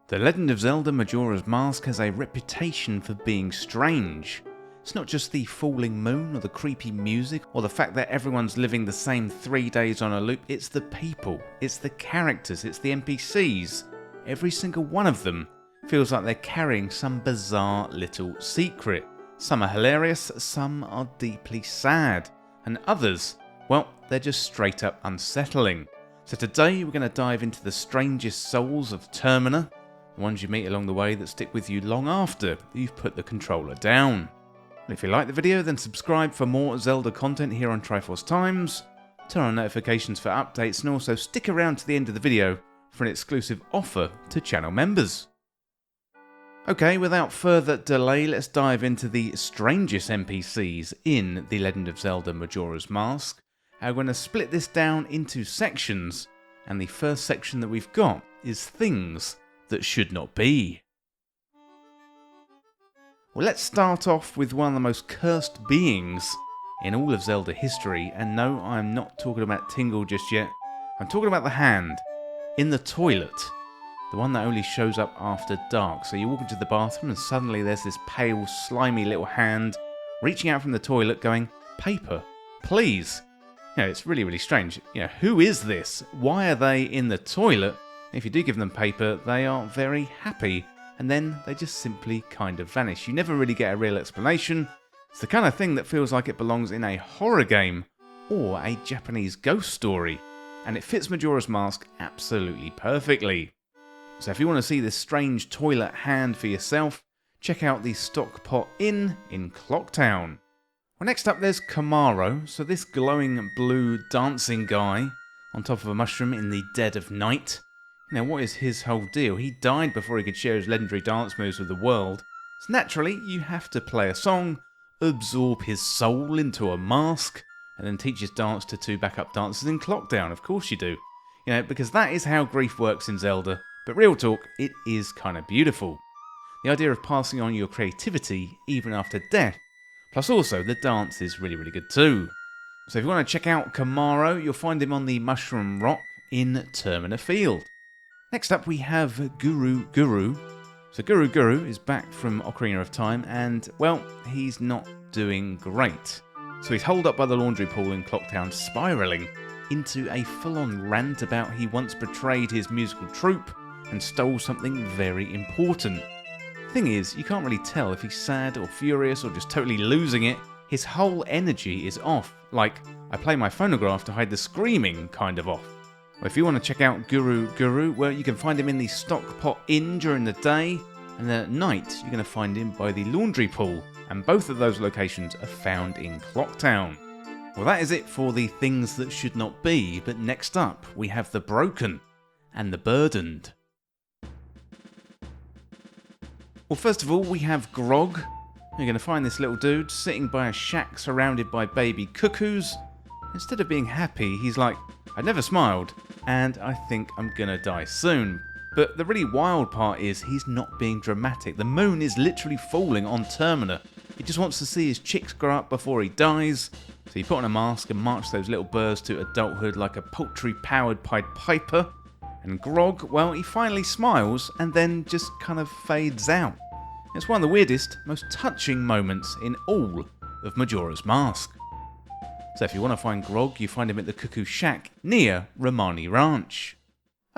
The Legend of Zelda Majora's Mask has a reputation for being strange. It's not just the falling moon or the creepy music or the fact that everyone's living the same 3 days on a loop, it's the people, it's the characters, it's the NPCs. Every single one of them feels like they're carrying some bizarre little secret. Some are hilarious, some are deeply sad, and others, well, they're just straight up unsettling. So today we're going to dive into the strangest souls of Termina, the ones you meet along the way that stick with you long after you've put the controller down. And if you like the video, then subscribe for more Zelda content here on Trifroce Times, turn on notifications for updates, and also stick around to the end of the video for an exclusive offer to channel members. Okay, without further delay, let's dive into the strangest NPCs in The Legend of Zelda Majora's Mask. I'm going to split this down into sections, and the first section that we've got is things that should not be. Well, let's start off with one of the most cursed beings in all of Zelda history, and no, I'm not talking about Tingle just yet. I'm talking about the hand in the toilet. The one that only shows up after dark. So you walk into the bathroom and suddenly there's this pale, slimy little hand reaching out from the toilet going, "Paper, please." It's really, really strange. Who is this? Why are they in the toilet? If you do give them paper, they are very happy. And then they just simply kind of vanish. You never really get a real explanation. It's the kind of thing that feels like it belongs in a horror game or a Japanese ghost story. And it fits Majora's Mask absolutely perfectly. So if you want to see this strange toilet hand for yourself, check out the Stockpot Inn in Clocktown. Well, next up there's Kamaro, so this glowing blue dancing guy on top of a mushroom in the dead of night. Now what is his whole deal? He died before he could share his legendary dance moves with the world, so naturally you have to play a song, absorb his soul into a mask, and then teach his dance to 2 backup dancers in Clocktown. Of course you do. Because that is how grief works in Zelda. But real talk, it is kind of beautiful. The idea of passing on your creativity even after death, plus also the dance is really, really good too. So if you want to check out Kamaro, you'll find him on the Mushroom Rock in Termina Field. Next up we have Guru Guru. So Guru Guru is back from Ocarina of Time and, well, he's not doing great. So he's holed up by the laundry pool in Clocktown, spiralling into a full-on rant about he once betrayed his musical troupe and stole something very important. Thing is, you can't really tell if he's sad or furious or just totally losing it. His whole energy is off, like I play my phonograph to hide the screaming kind of off. Well, if you want to check out Guru Guru, well, you can find him in the Stockpot Inn during the day, and then at night you're going to find him by the laundry pool, and both of those locations are found in Clocktown. Well, that is it for the things that should not be, but next up we have the broken and the burdened. Well, first of all, we have Grog. You're going to find this little dude sitting by a shack surrounded by baby cuckoos. Instead of being happy, he's like, "I never smiled, and I think I'm going to die soon." But the really wild part is he's not being dramatic. The moon is literally falling on Termina. He just wants to see his chicks grow up before he dies. So he put on a mask and marched those little birds to adulthood like a poultry-powered Pied Piper. And Grog, well, he finally smiles and then just kind of fades out. It's one of the weirdest, most touching moments in all of Majora's Mask. So if you want to find Grog, you find him at the Cuckoo Shack near Romani Ranch.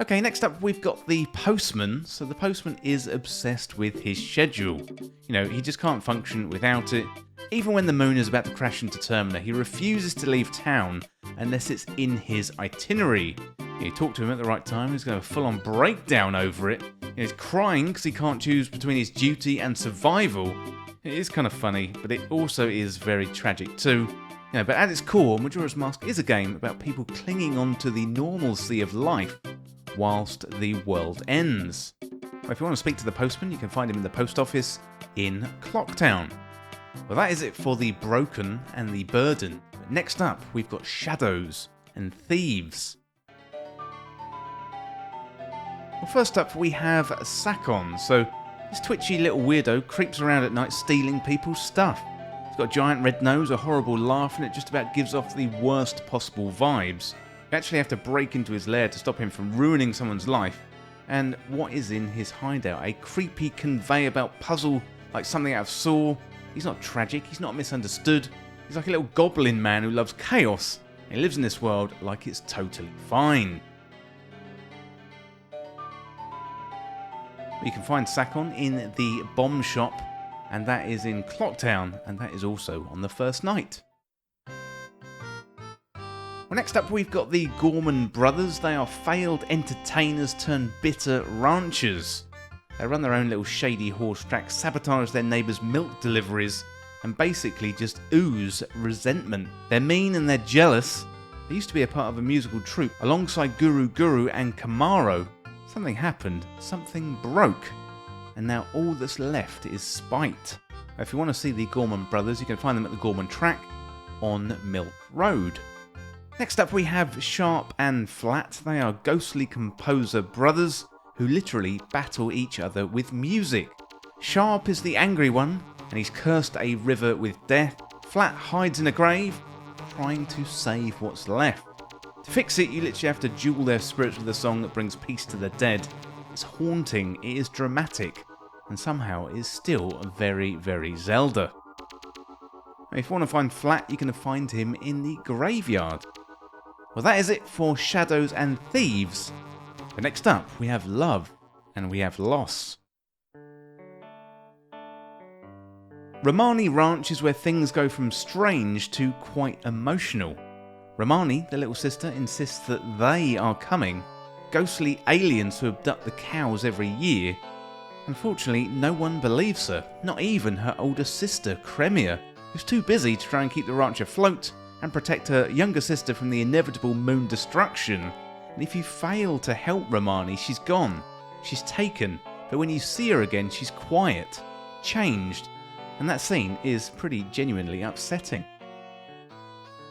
Okay, next up we've got the postman. So the postman is obsessed with his schedule. He just can't function without it. Even when the moon is about to crash into Termina, he refuses to leave town unless it's in his itinerary. You talk to him at the right time, he's going to have a full-on breakdown over it. He's crying because he can't choose between his duty and survival. It is kind of funny, but it also is very tragic too. But at its core, Majora's Mask is a game about people clinging on to the normalcy of life whilst the world ends. If you want to speak to the postman, you can find him in the post office in Clocktown. Well, that is it for the broken and the burden. But next up, we've got shadows and thieves. Well, first up, we have Sakon. So this twitchy little weirdo creeps around at night stealing people's stuff. He's got a giant red nose, a horrible laugh, and it just about gives off the worst possible vibes. You actually have to break into his lair to stop him from ruining someone's life. And what is in his hideout? A creepy conveyor belt puzzle like something out of Saw. He's not tragic, he's not misunderstood. He's like a little goblin man who loves chaos and lives in this world like it's totally fine. You can find Sakon in the bomb shop, and that is in Clocktown, and that is also on the first night. Well, next up we've got the Gorman brothers. They are failed entertainers turned bitter ranchers. They run their own little shady horse track, sabotage their neighbours' milk deliveries, and basically just ooze resentment. They're mean and they're jealous. They used to be a part of a musical troupe alongside Guru and Kamaro. Something happened, something broke, and now all that's left is spite. If you want to see the Gorman brothers, you can find them at the Gorman track on Milk Road. Next up we have Sharp and Flat. They are ghostly composer brothers who literally battle each other with music. Sharp is the angry one, and he's cursed a river with death. Flat hides in a grave, trying to save what's left. To fix it, you literally have to duel their spirits with a song that brings peace to the dead. It's haunting, it is dramatic, and somehow it is still very, very Zelda. If you want to find Flat, you can find him in the graveyard. Well, that is it for Shadows and Thieves. But next up, we have Love, and we have Loss. Romani Ranch is where things go from strange to quite emotional. Romani, the little sister, insists that they are coming, ghostly aliens who abduct the cows every year. Unfortunately, no one believes her, not even her older sister, Cremia, who's too busy to try and keep the ranch afloat and protect her younger sister from the inevitable moon destruction. And if you fail to help Romani, she's gone. She's taken, but when you see her again, she's quiet, changed, and that scene is pretty genuinely upsetting.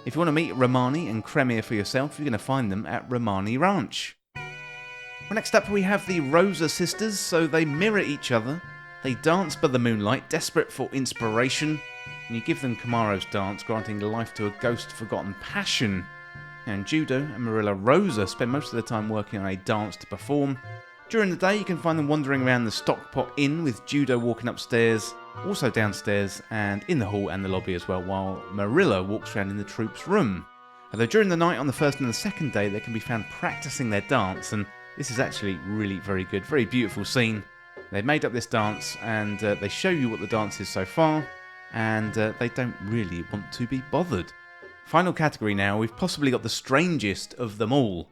If you want to meet Romani and Cremia for yourself, you're going to find them at Romani Ranch. Well, next up we have the Rosa sisters, so they mirror each other. They dance by the moonlight, desperate for inspiration, and you give them Kamaro's dance, granting life to a ghost-forgotten passion. And Judo and Marilla Rosa spend most of their time working on a dance to perform. During the day you can find them wandering around the Stockpot Inn, with Judo walking upstairs, also downstairs and in the hall and the lobby as well, while Marilla walks around in the troupe's room. Although during the night on the first and the second day they can be found practicing their dance, and this is actually really very good, very beautiful scene. They've made up this dance and they show you what the dance is so far, and they don't really want to be bothered. Final category now, we've possibly got the strangest of them all.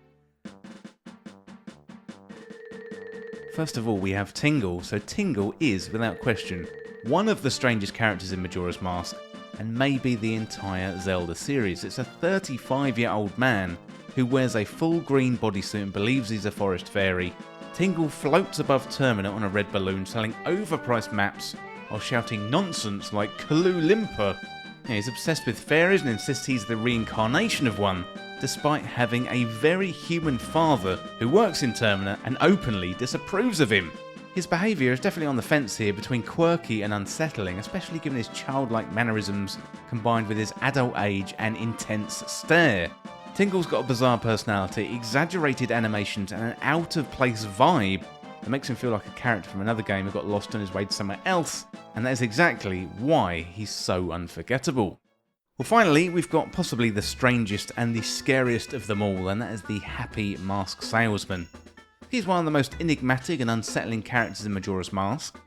First of all we have Tingle. So Tingle is, without question, one of the strangest characters in Majora's Mask, and maybe the entire Zelda series. It's a 35-year-old man who wears a full green bodysuit and believes he's a forest fairy. Tingle floats above Termina on a red balloon, selling overpriced maps while shouting nonsense like Kalu Limpa. He's obsessed with fairies and insists he's the reincarnation of one, despite having a very human father who works in Termina and openly disapproves of him. His behaviour is definitely on the fence here, between quirky and unsettling, especially given his childlike mannerisms combined with his adult age and intense stare. Tingle's got a bizarre personality, exaggerated animations and an out-of-place vibe that makes him feel like a character from another game who got lost on his way to somewhere else, and that is exactly why he's so unforgettable. Well, finally, we've got possibly the strangest and the scariest of them all, and that is the Happy Mask Salesman. He's one of the most enigmatic and unsettling characters in Majora's Mask.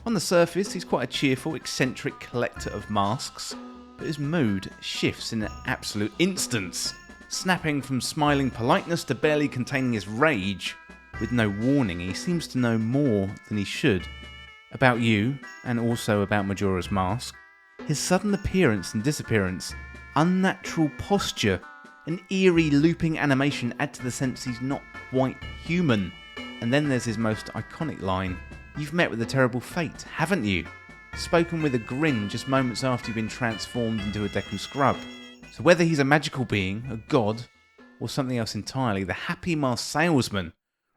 On the surface, he's quite a cheerful, eccentric collector of masks, but his mood shifts in an absolute instant, snapping from smiling politeness to barely containing his rage. With no warning, he seems to know more than he should about you, and also about Majora's Mask. His sudden appearance and disappearance, unnatural posture, an eerie looping animation add to the sense he's not quite human. And then there's his most iconic line, "You've met with a terrible fate, haven't you?" Spoken with a grin just moments after you've been transformed into a Deku Scrub. So whether he's a magical being, a god, or something else entirely, the Happy Mask Salesman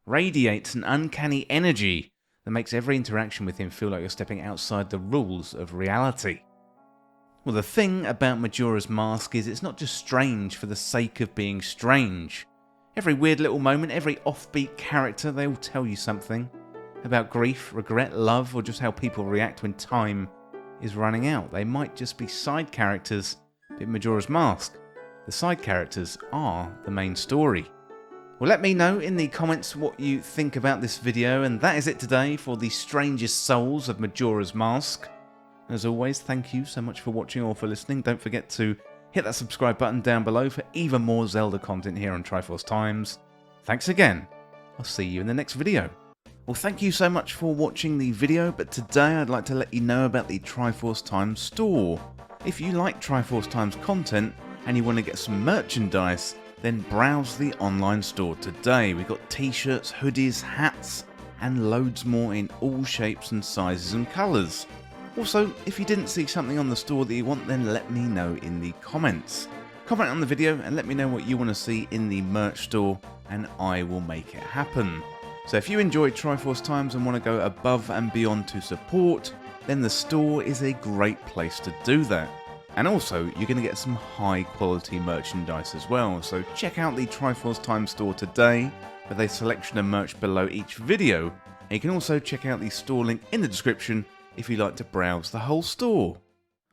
radiates an uncanny energy that makes every interaction with him feel like you're stepping outside the rules of reality. Well, the thing about Majora's Mask is it's not just strange for the sake of being strange. Every weird little moment, every offbeat character, they all tell you something about grief, regret, love, or just how people react when time is running out. They might just be side characters, but in Majora's Mask, the side characters are the main story. Well, let me know in the comments what you think about this video, and that is it today for the Strangest Souls of Majora's Mask. As always, thank you so much for watching or for listening. Don't forget to hit that subscribe button down below for even more Zelda content here on Trifroce Times. Thanks again. I'll see you in the next video. Well, thank you so much for watching the video, but today I'd like to let you know about the Trifroce Times store. If you like Trifroce Times content and you want to get some merchandise, then browse the online store today. We've got t-shirts, hoodies, hats, and loads more in all shapes and sizes and colours. Also, if you didn't see something on the store that you want, then let me know in the comments. Comment on the video and let me know what you want to see in the merch store, and I will make it happen. So if you enjoy Trifroce Times and want to go above and beyond to support, then the store is a great place to do that. And also, you're going to get some high quality merchandise as well, so check out the Trifroce Times store today with a selection of merch below each video. And you can also check out the store link in the description if you'd like to browse the whole store.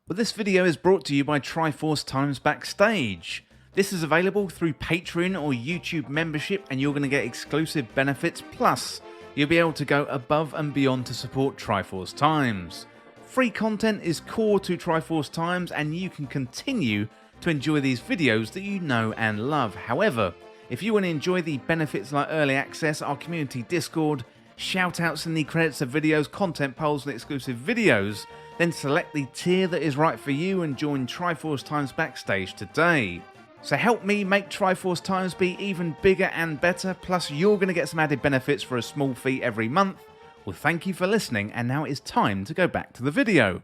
But this video is brought to you by Trifroce Times Backstage. This is available through Patreon or YouTube membership, and you're going to get exclusive benefits, plus you'll be able to go above and beyond to support Trifroce Times. Free content is core to Trifroce Times, and you can continue to enjoy these videos that you know and love. However, if you want to enjoy the benefits like early access, our community Discord, shoutouts in the credits of videos, content polls and exclusive videos, then select the tier that is right for you and join Trifroce Times Backstage today. So help me make Trifroce Times be even bigger and better, plus you're going to get some added benefits for a small fee every month. Well, thank you for listening, and now it's time to go back to the video.